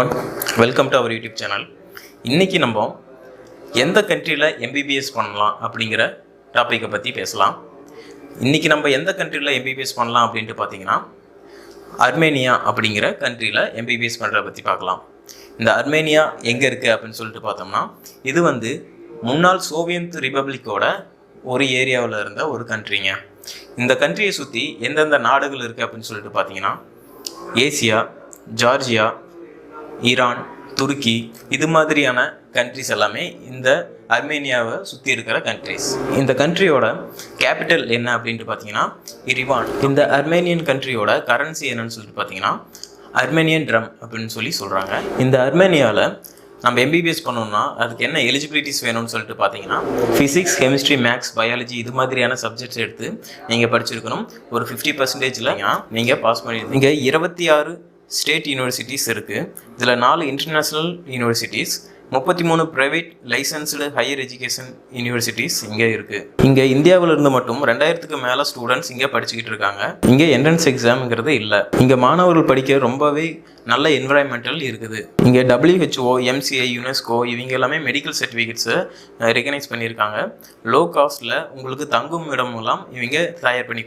One welcome to our YouTube channel. இன்றைக்கி நம்ம எந்த கண்ட்ரியில் எம்பிபிஎஸ் பண்ணலாம் அப்படிங்கிற டாப்பிக்கை பற்றி பேசலாம். இன்றைக்கி நம்ம எந்த கண்ட்ரியில் எம்பிபிஎஸ் பண்ணலாம் அப்படின்ட்டு பார்த்தீங்கன்னா அர்மேனியா அப்படிங்கிற கண்ட்ரியில் எம்பிபிஎஸ் பண்ணுறத பற்றி பார்க்கலாம். இந்த அர்மேனியா எங்கே இருக்குது அப்படின்னு சொல்லிட்டு பார்த்தோம்னா, இது முன்னாள் சோவியத் ரிப்பப்ளிக்கோட ஒரு ஏரியாவில் இருந்த ஒரு கண்ட்ரிங்க. இந்த கண்ட்ரியை சுற்றி எந்தெந்த நாடுகள் இருக்குது அப்படின்னு சொல்லிட்டு பார்த்தீங்கன்னா, ஏசியா, ஜார்ஜியா, ஈரான், துருக்கி, இது மாதிரியான கண்ட்ரிஸ் எல்லாமே இந்த அர்மேனியாவை சுற்றி இருக்கிற கண்ட்ரிஸ். இந்த கண்ட்ரியோட கேபிட்டல் என்ன அப்படின்ட்டு பார்த்தீங்கன்னா இரிவான். இந்த அர்மேனியன் கண்ட்ரியோட கரன்சி என்னன்னு சொல்லிட்டு பார்த்தீங்கன்னா அர்மேனியன் ட்ரம் அப்படின்னு சொல்கிறாங்க. இந்த அர்மேனியாவில் நம்ம எம்பிபிஎஸ் பண்ணோம்னா அதுக்கு என்ன எலிஜிபிலிட்டிஸ் வேணும்னு சொல்லிட்டு பார்த்தீங்கன்னா ஃபிசிக்ஸ், கெமிஸ்ட்ரி, மேக்ஸ், பயாலஜி இது மாதிரியான சப்ஜெக்ட்ஸ் எடுத்து நீங்கள் படிச்சிருக்கணும். ஒரு 50%ல் நீங்கள் பாஸ் பண்ணிடுங்க. இங்கே 26 ஸ்டேட் யூனிவர்சிட்டிஸ் இருக்குது. இதில் 4 international universities, 33 private licensed higher education universities இங்கே இருக்குது. இங்கே இந்தியாவிலிருந்து மட்டும் 2000க்கு மேலே ஸ்டூடெண்ட்ஸ் இங்கே படிச்சுக்கிட்டு இருக்காங்க. இங்கே என்ட்ரன்ஸ் எக்ஸாம்ங்கிறது இல்லை. இங்கே மாணவர்கள் படிக்க ரொம்பவே நல்ல என்விரான்மெண்டல் இருக்குது. இங்கே WHO, MCI, யுனெஸ்கோ இவங்க எல்லாமே மெடிக்கல் சர்டிஃபிகேட்ஸை ரெகனைஸ் பண்ணியிருக்காங்க. லோ காஸ்ட்டில் உங்களுக்கு தங்கும் இடமெல்லாம் இவங்க தயார் பண்ணி